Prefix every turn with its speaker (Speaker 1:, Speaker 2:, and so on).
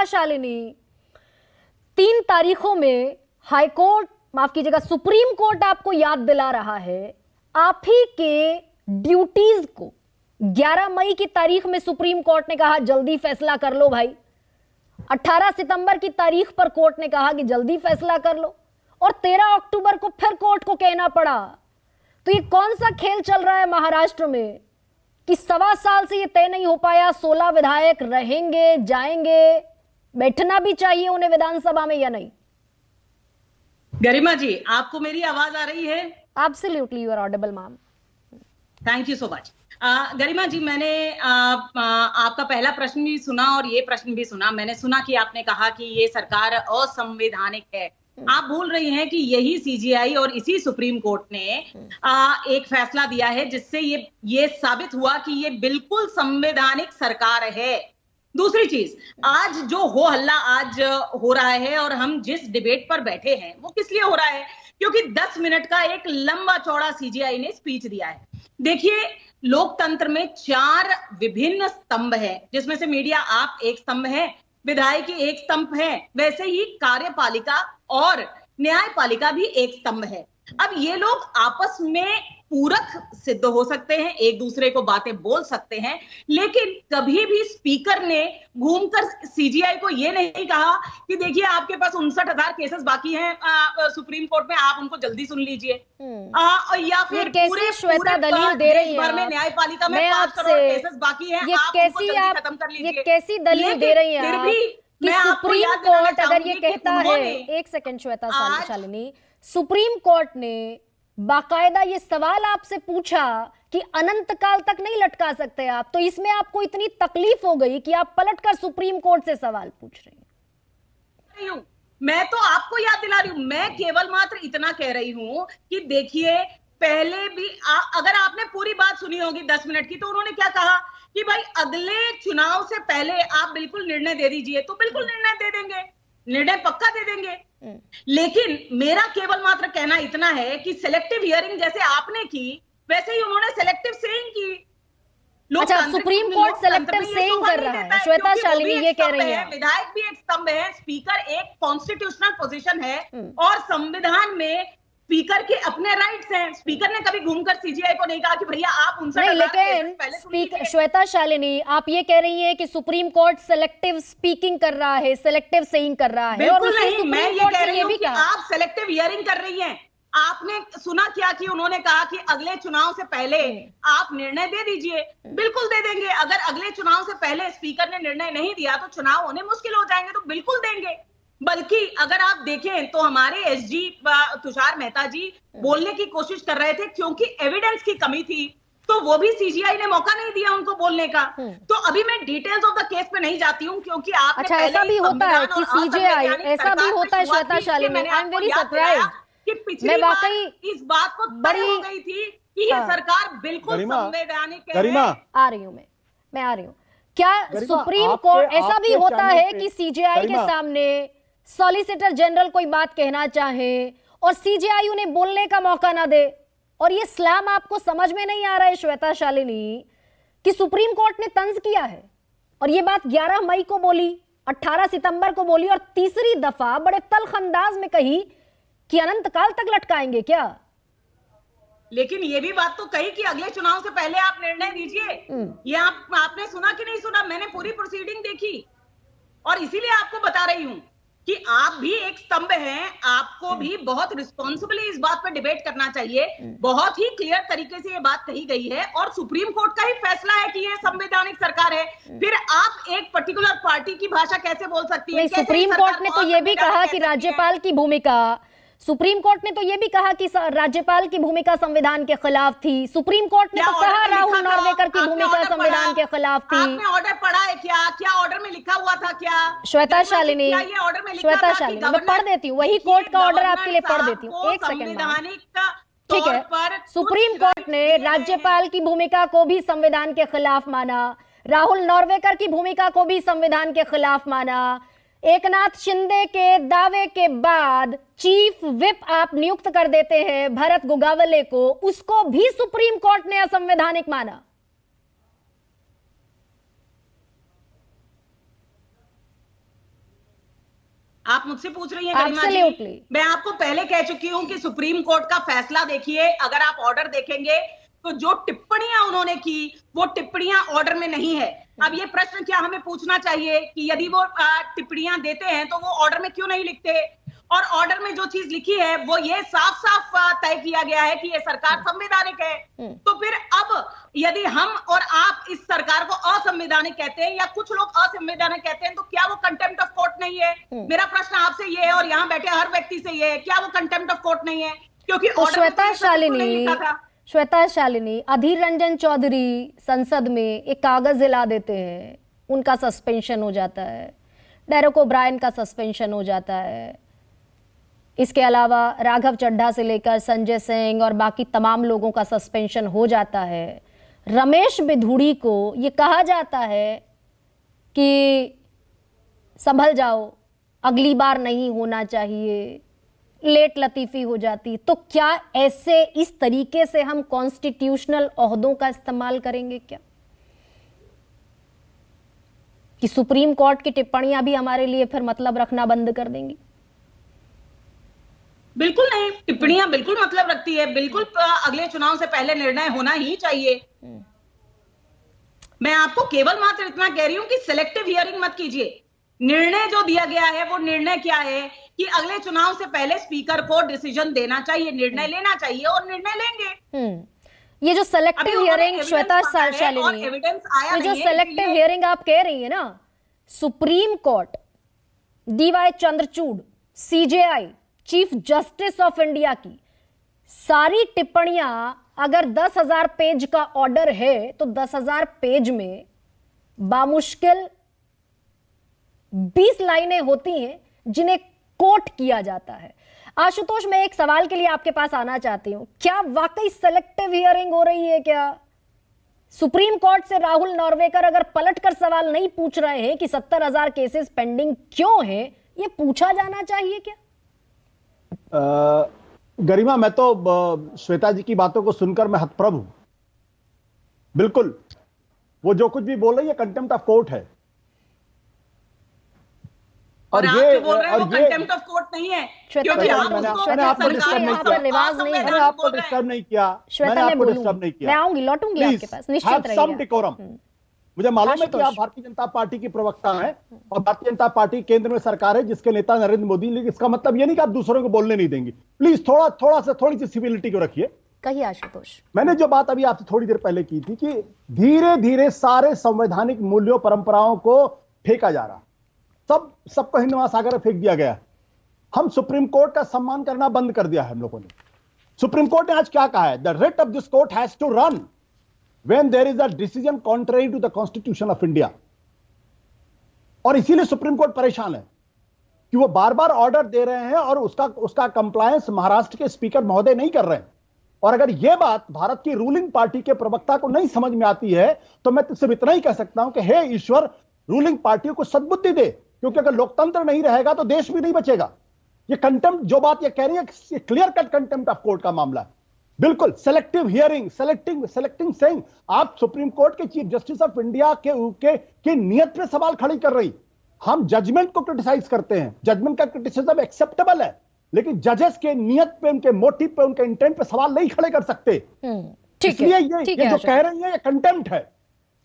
Speaker 1: शालिनी, 3 तारीखों में हाईकोर्ट, माफ कीजिएगा, सुप्रीम कोर्ट आपको याद दिला रहा है आप ही के ड्यूटीज को। 11 मई की तारीख में सुप्रीम कोर्ट ने कहा जल्दी फैसला कर लो भाई। 18 सितंबर की तारीख पर कोर्ट ने कहा कि जल्दी फैसला कर लो, और 13 अक्टूबर को फिर कोर्ट को कहना पड़ा। तो ये कौन सा खेल चल रहा है महाराष्ट्र में कि 1.25 साल से ये तय नहीं हो पाया 16 विधायक रहेंगे जाएंगे, बैठना भी चाहिए उन्हें विधानसभा में या नहीं?
Speaker 2: गरिमा जी, आपको मेरी आवाज आ रही है?
Speaker 1: Absolutely, you are audible ma'am.
Speaker 2: Thank you so much. Garima ji, मैंने आपका पहला प्रश्न भी सुना और ये प्रश्न भी सुना। मैंने सुना कि आपने कहा कि ये सरकार असंवैधानिक है। आप भूल रही हैं कि यही सीजीआई और इसी सुप्रीम कोर्ट ने एक फैसला दिया है जिससे ये साबित हुआ कि ये बिल्कुल संवैधानिक सरकार है। दूसरी चीज, आज जो हो हल्ला आज हो रहा है और हम जिस डिबेट पर बैठे हैं वो किस लिए हो रहा है? क्योंकि 10 मिनट का एक लंबा चौड़ा सीजीआई ने स्पीच दिया है। देखिए, लोकतंत्र में 4 विभिन्न स्तंभ है, जिसमें से मीडिया आप एक स्तंभ है, विधायिकी एक स्तंभ है, वैसे ही कार्यपालिका और न्यायपालिका भी एक स्तंभ है। अब ये लोग आपस में पूरक सिद्ध हो सकते हैं, एक दूसरे को बातें बोल सकते हैं, लेकिन कभी भी स्पीकर ने घूमकर सीजीआई को ये नहीं कहा कि देखिए आपके पास 59,000 केसेस बाकी हैं सुप्रीम कोर्ट में, आप उनको जल्दी सुन लीजिए। या फिर
Speaker 1: पूरे श्वेता दलील दे रही है
Speaker 2: में न्यायपालिका में 5 करोड़ केसेस बाकी हैं, आप उनको जल्दी खत्म कर लीजिए।
Speaker 1: ये कैसी दलील दे रही है
Speaker 2: फिर भी
Speaker 1: कि सुप्रीम कोर्ट अगर ये कहता है, एक second Shweta Shalini, supreme court ने बाकायदा ये सवाल आपसे पूछा कि अनंत काल तक नहीं लटका सकते आप, तो इसमें आपको इतनी तकलीफ हो गई कि आप पलटकर सुप्रीम कोर्ट से सवाल पूछ रहे हैं।
Speaker 2: मैं तो आपको याद दिला रही हूं, मैं केवल मात्र इतना कह रही हूं कि देखिए, पहले भी अगर आपने पूरी बात सुनी होगी 10 मिनट की, तो उन्होंने क्या कहा कि भाई अगले चुनाव से पहले आप बिल्कुल निर्णय दे दीजिए। तो बिल्कुल निर्णय दे देंगे, निर्णय पक्का दे देंगे। लेकिन मेरा केवल मात्र कहना इतना है कि सिलेक्टिव हियरिंग जैसे आपने की, वैसे ही उन्होंने सिलेक्टिव सेइंग की।
Speaker 1: अच्छा, सुप्रीम कोर्ट सिलेक्टिव सेइंग कर रहा है, श्वेता शालिनी ये कह रही है।
Speaker 2: विधायक भी एक स्तंभ है, स्पीकर एक कॉन्स्टिट्यूशनल पोजीशन है, और संविधान में स्पीकर के अपने राइट्स हैं। स्पीकर ने कभी घूमकर सीजीआई को नहीं कहा कि भैया आप उनसे
Speaker 1: नहीं, लेकिन श्वेता शालिनी, आप ये कह रही हैं कि सुप्रीम कोर्ट सिलेक्टिव स्पीकिंग कर रहा है, सिलेक्टिव सेइंग कर रहा है, और
Speaker 2: नहीं, मैं ये कह रही हूं कि आप सिलेक्टिव हियरिंग कर रही हैं। आपने सुना क्या कि उन्होंने कहा कि अगले चुनाव से पहले आप निर्णय दे दीजिए। बिल्कुल दे देंगे। अगर अगले चुनाव से पहले स्पीकर ने निर्णय नहीं दिया तो चुनाव होने मुश्किल हो जाएंगे, तो बिल्कुल देंगे। बल्कि अगर आप देखें तो हमारे एसजी तुषार मेहता जी बोलने की कोशिश कर रहे थे, क्योंकि एविडेंस की कमी थी, तो वो भी सीजीआई ने मौका नहीं दिया उनको बोलने का। तो अभी मैं डिटेल्स ऑफ द केस पे नहीं जाती हूँ, क्योंकि आप
Speaker 1: अच्छा, ऐसा भी होता है कि सीजीआई, ऐसा भी होता है Shweta Shalini, I am very surprised
Speaker 2: कि पिछली बार इस बात को तय हो गई थी कि ये सरकार बिल्कुल संवैधानिक है।
Speaker 1: आ रही हूं मैं आ रही हूं। क्या सुप्रीम कोर्ट, ऐसा भी होता है कि सीजीआई के सामने सॉलिसिटर जनरल कोई बात कहना चाहे और सीजीआई उन्हें बोलने का मौका ना दे? और ये स्लैम आपको समझ में नहीं आ रहा है श्वेता शालिनी कि सुप्रीम कोर्ट ने तंज किया है, और ये बात 11 मई को बोली, 18 सितंबर को बोली, और तीसरी दफा बड़े तल्ख अंदाज में कही कि अनंत काल तक लटकाएंगे क्या?
Speaker 2: लेकिन ये भी बात तो कही कि अगले चुनाव से पहले आप निर्णय दीजिए। ये आपने सुना कि नहीं सुना? मैंने पूरी प्रोसीडिंग देखी, और इसीलिए आपको बता रही हूं कि आप भी एक स्तंभ हैं, आपको भी बहुत रिस्पॉन्सिबली इस बात पर डिबेट करना चाहिए। बहुत ही क्लियर तरीके से ये बात कही गई है, और सुप्रीम कोर्ट का ही फैसला है कि ये संवैधानिक सरकार है। फिर आप एक पर्टिकुलर पार्टी की भाषा कैसे बोल सकती है?
Speaker 1: सुप्रीम कोर्ट ने तो ये भी कहा कि राज्यपाल की भूमिका, सुप्रीम कोर्ट ने तो यह भी कहा कि राज्यपाल की भूमिका संविधान के खिलाफ थी। सुप्रीम कोर्ट ने तो कहा राहुल नॉर्वेकर की भूमिका संविधान के खिलाफ थी।
Speaker 2: आपने ऑर्डर पढ़ा है क्या? क्या ऑर्डर में लिखा हुआ था क्या?
Speaker 1: श्वेता शालिनी, मैं पढ़ देती हूँ, वही कोर्ट का ऑर्डर आपके लिए पढ़ देती हूँ, एक सेकंड। ठीक है, सुप्रीम कोर्ट ने राज्यपाल की भूमिका को भी संविधान के खिलाफ माना, राहुल नॉर्वेकर की भूमिका को भी संविधान के खिलाफ माना। एकनाथ शिंदे के दावे के बाद चीफ विप आप नियुक्त कर देते हैं भरत गोगावले को, उसको भी सुप्रीम कोर्ट ने असंवैधानिक माना।
Speaker 2: आप मुझसे पूछ रही हैं गरिमा जी,
Speaker 1: Absolutely.
Speaker 2: मैं आपको पहले कह चुकी हूं कि सुप्रीम कोर्ट का फैसला देखिए, अगर आप ऑर्डर देखेंगे तो जो टिप्पणियां उन्होंने की वो टिप्पणियां ऑर्डर में नहीं है। अब ये प्रश्न क्या हमें पूछना चाहिए कि यदि वो टिप्पणियां देते हैं तो वो ऑर्डर में क्यों नहीं लिखते? और ऑर्डर में जो चीज लिखी है वो ये साफ साफ तय किया गया है कि ये सरकार संवैधानिक है। तो फिर अब यदि हम और आप इस सरकार को असंवैधानिक कहते हैं या कुछ लोग असंवैधानिक कहते हैं तो क्या वो कंटेम्प्ट ऑफ कोर्ट नहीं है? मेरा प्रश्न आपसे ये है और यहाँ बैठे हर व्यक्ति से ये है, क्या वो कंटेम्प्ट ऑफ कोर्ट नहीं है? क्योंकि
Speaker 1: तो
Speaker 2: ऑर्डर में तो ये सब कुछ नहीं लिखा था।
Speaker 1: श्वेता शालिनी, अधीर रंजन चौधरी संसद में एक कागज हिला देते हैं, उनका सस्पेंशन हो जाता है, डेरेक ओब्रायन का सस्पेंशन हो जाता है, इसके अलावा राघव चड्ढा से लेकर संजय सिंह और बाकी तमाम लोगों का सस्पेंशन हो जाता है। रमेश बिधूड़ी को ये कहा जाता है कि संभल जाओ, अगली बार नहीं होना चाहिए, लेट लतीफी हो जाती। तो क्या ऐसे इस तरीके से हम कॉन्स्टिट्यूशनल ओहदों का इस्तेमाल करेंगे क्या, कि सुप्रीम कोर्ट की टिप्पणियां भी हमारे लिए फिर मतलब रखना बंद कर देंगी?
Speaker 2: बिल्कुल नहीं, टिप्पणियां बिल्कुल मतलब रखती है, बिल्कुल अगले चुनाव से पहले निर्णय होना ही चाहिए। मैं आपको केवल मात्र इतना कह रही हूं कि सिलेक्टिव हियरिंग मत कीजिए। निर्णय जो दिया गया है वो निर्णय क्या है कि अगले चुनाव से पहले स्पीकर को डिसीजन देना चाहिए, निर्णय लेना चाहिए और निर्णय लेंगे।
Speaker 1: ये जो सेलेक्टिव हियरिंग, श्वेता शालिनी, ये जो सेलेक्टिव हियरिंग आप कह रही है ना, supreme court, DY Chandrachud, CJI, chief justice of India की सारी टिप्पणियां, अगर 10,000 पेज का ऑर्डर है तो 10,000 पेज में बामुश्किल 20 लाइनें होती हैं जिन्हें कोट किया जाता है। आशुतोष, मैं एक सवाल के लिए आपके पास आना चाहती हूं, क्या वाकई सेलेक्टिव हियरिंग हो रही है? क्या सुप्रीम कोर्ट से राहुल नॉर्वेकर अगर पलटकर सवाल नहीं पूछ रहे हैं कि 70,000 केसेस पेंडिंग क्यों हैं, ये पूछा जाना चाहिए क्या?
Speaker 3: गरिमा, मैं तो श्वेता जी की बातों को सुनकर मैं हतप्रभ हूं। बिल्कुल, वो जो कुछ भी बोल रही है कंटेम्प्ट ऑफ कोर्ट है।
Speaker 2: और आप जो बोल रहे हैं वो कंटेम्प्ट ऑफ कोर्ट नहीं है, क्योंकि
Speaker 3: मैंने आपको डिस्टर्ब नहीं किया, मैंने आपको डिस्टर्ब नहीं किया, मैंने आपको डिस्टर्ब नहीं किया।
Speaker 1: मैं आऊंगी, लौटूंगी आपके पास, निश्चित रहिए।
Speaker 3: सम डेकोरम। मुझे मालूम है कि आप भारतीय जनता पार्टी की प्रवक्ता हैं और भारतीय जनता पार्टी केंद्र में सरकार है जिसके नेता नरेंद्र मोदी, लेकिन इसका मतलब ये नहीं कि आप दूसरों को बोलने नहीं देंगे। प्लीज थोड़ी सी सिविलिटी को रखिए।
Speaker 1: कहिए आशुतोष।
Speaker 3: मैंने जो बात अभी आपसे थोड़ी देर पहले की थी कि धीरे धीरे सारे संवैधानिक मूल्यों परंपराओं को फेंका जा रहा, सबको हिंद महासागर में फेंक दिया गया। हम सुप्रीम कोर्ट का सम्मान करना बंद कर दिया है हम लोगों ने। सुप्रीम कोर्ट ने आज क्या कहा है? The writ of this court has to run when there is a decision contrary to the Constitution of India। और इसीलिए सुप्रीम कोर्ट परेशान है कि वो बार बार ऑर्डर दे रहे हैं और उसका कंप्लायंस महाराष्ट्र के स्पीकर महोदय नहीं कर रहे हैं। और अगर यह बात भारत की रूलिंग पार्टी के प्रवक्ता को नहीं समझ में आती है तो मैं सिर्फ इतना ही कह सकता हूं कि हे ईश्वर, रूलिंग पार्टियों को सद्बुद्धि दे, क्योंकि अगर लोकतंत्र नहीं रहेगा तो देश भी नहीं बचेगा। ये कंटेम्प्ट जो बात ये कह रही है, clear cut contempt of court का मामला है। बिल्कुल सेलेक्टिव हियरिंग, सेलेक्टिंग सेइंग। आप सुप्रीम कोर्ट के चीफ जस्टिस ऑफ इंडिया के नियत पे सवाल खड़ी कर रही। हम जजमेंट को क्रिटिसाइज करते हैं, जजमेंट का क्रिटिसिज्म एक्सेप्टेबल है, लेकिन जजेस के नियत पे, उनके मोटिव पे, उनके इंटेंट पे सवाल नहीं खड़े कर सकते। इसलिए ये जो कह रही है ये कंटेम्प्ट है।